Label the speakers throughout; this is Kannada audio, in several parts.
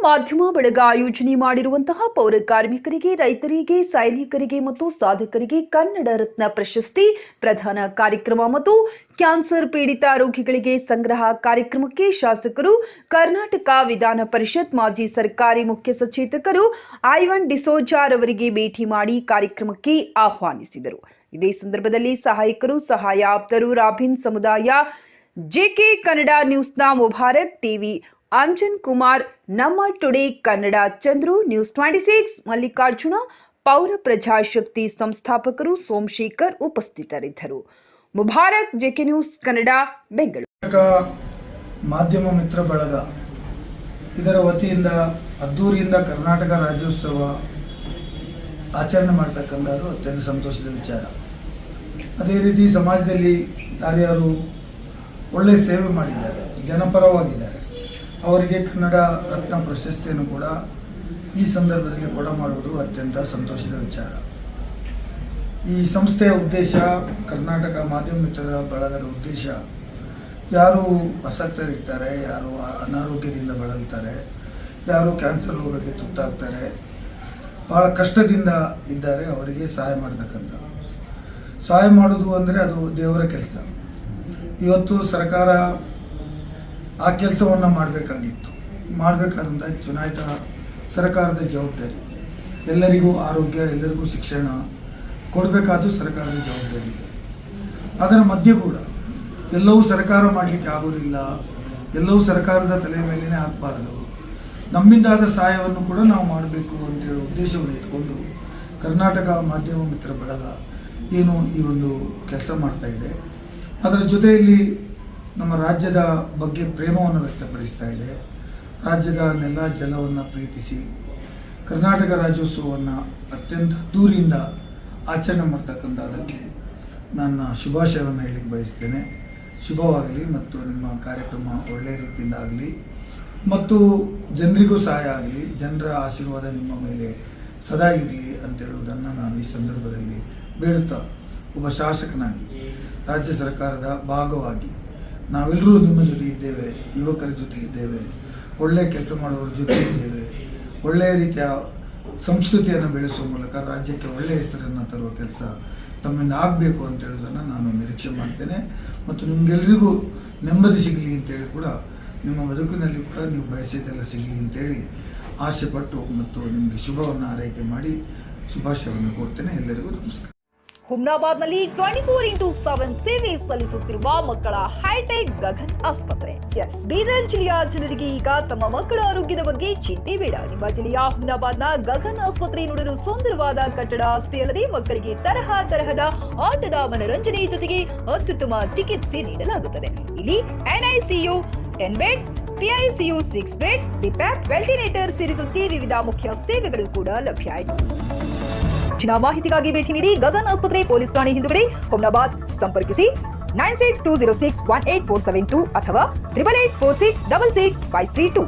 Speaker 1: ಮಾಧ್ಯಮ ಬಳಗ ಆಯೋಜನೆ ಮಾಡಿರುವಂತಹ ಪೌರ ಕಾರ್ಮಿಕರಿಗೆ, ರೈತರಿಗೆ, ಸೈನಿಕರಿಗೆ ಮತ್ತು ಸಾಧಕರಿಗೆ ಕನ್ನಡ ರತ್ನ ಪ್ರಶಸ್ತಿ ಪ್ರದಾನ ಕಾರ್ಯಕ್ರಮ ಮತ್ತು ಕ್ಯಾನ್ಸರ್ ಪೀಡಿತ ರೋಗಿಗಳಿಗೆ ಸಂಗ್ರಹ ಕಾರ್ಯಕ್ರಮಕ್ಕೆ ಶಾಸಕರು, ಕರ್ನಾಟಕ ವಿಧಾನ ಪರಿಷತ್ ಮಾಜಿ ಸರ್ಕಾರಿ ಮುಖ್ಯ ಸಚೇತಕರು ಐವನ್ ಡಿಸೋಜಾರ್ ಅವರಿಗೆ ಭೇಟಿ ಮಾಡಿ ಕಾರ್ಯಕ್ರಮಕ್ಕೆ ಆಹ್ವಾನಿಸಿದರು. ಇದೇ ಸಂದರ್ಭದಲ್ಲಿ ಸಹಾಯಕರು, ಸಹಾಯ ಆಪ್ತರು, ರಾಬಿನ್ ಸಮುದಾಯ, ಜೆಕೆ ಕನ್ನಡ ನ್ಯೂಸ್ನ ಮುಬಾರಕ್ ಟಿವಿ ಅಂಜನ್ ಕುಮಾರ್, ನಮ್ಮ ಟುಡೇ ಕನ್ನಡ ಚಂದ್ರು, ನ್ಯೂಸ್ 26 ಮಲ್ಲಿಕಾರ್ಜುನ, ಪೌರ ಪ್ರಜಾಶಕ್ತಿ ಸಂಸ್ಥಾಪಕರು ಸೋಮಶೇಖರ್ ಉಪಸ್ಥಿತರಿದ್ದರು. Mubarak, JK news Kannada, Bengaluru.
Speaker 2: ಮಾಧ್ಯಮ ಮಿತ್ರ ಬಳಗ ಇದರ ವತಿಯಿಂದ ಅದ್ದೂರಿಯಿಂದ ಕರ್ನಾಟಕ ರಾಜ್ಯೋತ್ಸವ ಆಚರಣೆ ಮಾಡತಕ್ಕಂಥದ್ದು ಅತ್ಯಂತ ಸಂತೋಷದ ವಿಚಾರ. ಅದೇ ರೀತಿ ಸಮಾಜದಲ್ಲಿ ಯಾರ್ಯಾರು ಒಳ್ಳೆಯ ಸೇವೆ ಮಾಡಿದ್ದಾರೆ, ಜನಪರವಾಗಿದ್ದಾರೆ, ಅವರಿಗೆ ಕನ್ನಡ ರತ್ನ ಪ್ರಶಸ್ತಿಯನ್ನು ಕೂಡ ಈ ಸಂದರ್ಭದಲ್ಲಿ ಕೊಡಮಾಡುವುದು ಅತ್ಯಂತ ಸಂತೋಷದ ವಿಚಾರ. ಈ ಸಂಸ್ಥೆಯ ಉದ್ದೇಶ, ಕರ್ನಾಟಕ ಮಾಧ್ಯಮ ಮಿತ್ರರ ಬಳಗದ ಉದ್ದೇಶ, ಯಾರು ಅಸಕ್ತರಿರ್ತಾರೆ, ಯಾರು ಅನಾರೋಗ್ಯದಿಂದ ಬಳಲ್ತಾರೆ, ಯಾರು ಕ್ಯಾನ್ಸರ್ ರೋಗಕ್ಕೆ ತುತ್ತಾಗ್ತಾರೆ, ಭಾಳ ಕಷ್ಟದಿಂದ ಇದ್ದಾರೆ, ಅವರಿಗೆ ಸಹಾಯ ಮಾಡತಕ್ಕಂಥ. ಸಹಾಯ ಮಾಡೋದು ಅಂದರೆ ಅದು ದೇವರ ಕೆಲಸ. ಇವತ್ತು ಸರ್ಕಾರ ಆ ಕೆಲಸವನ್ನು ಮಾಡಬೇಕಾದಂಥ ಚುನಾಯಿತ ಸರ್ಕಾರದ ಜವಾಬ್ದಾರಿ. ಎಲ್ಲರಿಗೂ ಆರೋಗ್ಯ, ಎಲ್ಲರಿಗೂ ಶಿಕ್ಷಣ ಕೊಡಬೇಕಾದ್ದು ಸರ್ಕಾರದ ಜವಾಬ್ದಾರಿ ಇದೆ. ಅದರ ಮಧ್ಯೆ ಕೂಡ ಎಲ್ಲವೂ ಸರ್ಕಾರ ಮಾಡಲಿಕ್ಕೆ ಆಗೋದಿಲ್ಲ, ಎಲ್ಲವೂ ಸರ್ಕಾರದ ತಲೆ ಮೇಲೇ ಹಾಕಬಾರ್ದು, ನಮ್ಮಿಂದಾದ ಸಹಾಯವನ್ನು ಕೂಡ ನಾವು ಮಾಡಬೇಕು ಅಂತೇಳಿ ಉದ್ದೇಶವನ್ನು ಇಟ್ಟುಕೊಂಡು ಕರ್ನಾಟಕ ಮಾಧ್ಯಮ ಮಿತ್ರ ಬಳಗ ಏನು ಈ ಒಂದು ಕೆಲಸ ಮಾಡ್ತಾ ಇದೆ. ಅದರ ಜೊತೆಯಲ್ಲಿ ನಮ್ಮ ರಾಜ್ಯದ ಬಗ್ಗೆ ಪ್ರೇಮವನ್ನು ವ್ಯಕ್ತಪಡಿಸ್ತಾ ಇದೆ. ರಾಜ್ಯದ ನೆಲ ಜಲವನ್ನು ಪ್ರೀತಿಸಿ ಕರ್ನಾಟಕ ರಾಜ್ಯೋತ್ಸವವನ್ನು ಅತ್ಯಂತ ಅದ್ದೂರಿಯಿಂದ ಆಚರಣೆ ಮಾಡ್ತಕ್ಕಂಥದ್ದಕ್ಕೆ ನನ್ನ ಶುಭಾಶಯವನ್ನು ಹೇಳಲಿಕ್ಕೆ ಬಯಸ್ತೇನೆ. ಶುಭವಾಗಲಿ ಮತ್ತು ನಿಮ್ಮ ಕಾರ್ಯಕ್ರಮ ಒಳ್ಳೆಯ ರೀತಿಯಿಂದ ಆಗಲಿ ಮತ್ತು ಜನರಿಗೂ ಸಹಾಯ ಆಗಲಿ, ಜನರ ಆಶೀರ್ವಾದ ನಿಮ್ಮ ಮೇಲೆ ಸದಾ ಇರಲಿ ಅಂತ ಹೇಳುವುದನ್ನು ನಾನು ಈ ಸಂದರ್ಭದಲ್ಲಿ ಬೇಡುತ್ತಾ, ಒಬ್ಬ ಶಾಸಕನಾಗಿ ರಾಜ್ಯ ಸರ್ಕಾರದ ಭಾಗವಾಗಿ ನಾವೆಲ್ಲರೂ ನಿಮ್ಮ ಜೊತೆ ಇದ್ದೇವೆ, ಯುವಕರ ಜೊತೆ ಇದ್ದೇವೆ, ಒಳ್ಳೆಯ ಕೆಲಸ ಮಾಡುವವರ ಜೊತೆ ಇದ್ದೇವೆ, ಒಳ್ಳೆಯ ರೀತಿಯ ಸಂಸ್ಕೃತಿಯನ್ನು ಬೆಳೆಸುವ ಮೂಲಕ ರಾಜ್ಯಕ್ಕೆ ಒಳ್ಳೆಯ ಹೆಸರನ್ನು ತರುವ ಕೆಲಸ ತಮ್ಮಿಂದ ಆಗಬೇಕು ಅಂತ ಹೇಳೋದನ್ನು ನಾನು ನಿರೀಕ್ಷೆ ಮಾಡ್ತೇನೆ. ಮತ್ತು ನಿಮಗೆಲ್ಲರಿಗೂ ನೆಮ್ಮದಿ ಸಿಗಲಿ ಅಂತೇಳಿ ಕೂಡ, ನಿಮ್ಮ ಬದುಕಿನಲ್ಲಿ ಕೂಡ ನೀವು ಬಯಸಿದ್ದೆಲ್ಲ ಸಿಗಲಿ ಅಂತೇಳಿ ಆಸೆಪಟ್ಟು ಮತ್ತು ನಿಮಗೆ ಶುಭವನ್ನು ಆರೈಕೆ ಮಾಡಿ ಶುಭಾಶಯವನ್ನು ಕೊಡ್ತೇನೆ. ಎಲ್ಲರಿಗೂ ನಮಸ್ಕಾರ.
Speaker 1: ಹುಮ್ನಾಬಾದ್ನಲ್ಲಿ 24x7 ಸೇವೆ ಸಲ್ಲಿಸುತ್ತಿರುವ ಮಕ್ಕಳ ಹೈಟೆಕ್ ಗಗನ್ ಆಸ್ಪತ್ರೆ. ಬೀದರ್ ಜಿಲ್ಲೆಯ ಜನರಿಗೆ ಈಗ ತಮ್ಮ ಮಕ್ಕಳ ಆರೋಗ್ಯದ ಬಗ್ಗೆ ಚಿಂತೆ ಬೇಡ. ನಿಮ್ಮ ಜಿಲ್ಲೆಯ ಹುಮ್ನಾಬಾದ್ನ ಗಗನ್ ಆಸ್ಪತ್ರೆ ನೋಡಲು ಸುಂದರವಾದ ಕಟ್ಟಡ ಅಷ್ಟೇ ಅಲ್ಲದೆ ಮಕ್ಕಳಿಗೆ ತರಹದ ಆಟದ ಮನರಂಜನೆ ಜೊತೆಗೆ ಅತ್ಯುತ್ತಮ ಚಿಕಿತ್ಸೆ ನೀಡಲಾಗುತ್ತದೆ. ಇಲ್ಲಿ NICU 10 ಬೆಡ್ಸ್, PICU 6 ಬೆಡ್ಸ್, ಡಿಪ್ಯಾಪ್, ವೆಂಟಿಲೇಟರ್ ಸೇರಿದಂತೆ ವಿವಿಧ ಮುಖ್ಯ ಸೇವೆಗಳು ಕೂಡ ಲಭ್ಯ ಇದೆ. ಹೆಚ್ಚಿನ ಮಾಹಿತಿಗಾಗಿ ಭೇಟಿ ನೀಡಿ ಗಗನ್ ಆಸ್ಪತ್ರೆ, ಪೊಲೀಸ್ ಠಾಣೆ ಹಿಂದುಗಡೆ, ಹುಮ್ನಾಬಾದ್. ಸಂಪರ್ಕಿಸಿ 9620618472 ಅಥವಾ 8884666532.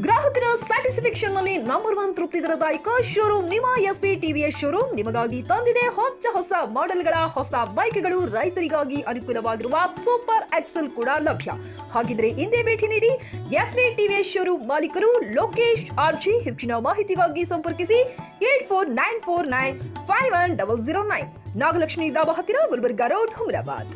Speaker 1: ಗ್ರಾಹಕರ ಸ್ಯಾಟಿಸ್ಫ್ಯಾಕ್ಷನ್ ನಲ್ಲಿ ನಂಬರ್ 1 ತೃಪ್ತಿದಾಯಕ ಶೋರೂಮ್ ನಿಮ್ಮ SP TVS ಶೋರೂಮ್ ನಿಮಗಾಗಿ ತಂದಿದೆ ಹೊಸ ಮಾಡೆಲ್ಗಳ ಹೊಸ ಬೈಕ್ಗಳು. ರೈತರಿಗಾಗಿ ಅನುಕೂಲವಾಗಿರುವ ಸೂಪರ್ ಎಕ್ಸೆಲ್ ಕೂಡ ಲಭ್ಯ. ಹಾಗಿದ್ರೆ ಹಿಂದೆ ಭೇಟಿ ನೀಡಿ SP TVS ಶೋರೂಮ್ ಮಾಲೀಕರು ಲೋಕೇಶ್ RG. ಹೆಚ್ಚಿನ ಮಾಹಿತಿಗಾಗಿ ಸಂಪರ್ಕಿಸಿ 8494951009. ನಾಗಲಕ್ಷ್ಮಿ ದಾಬಾ ಹತ್ತಿರ, ಗುಲ್ಬರ್ಗಾ ರೋಡ್, ಹುಮ್ನಾಬಾದ್.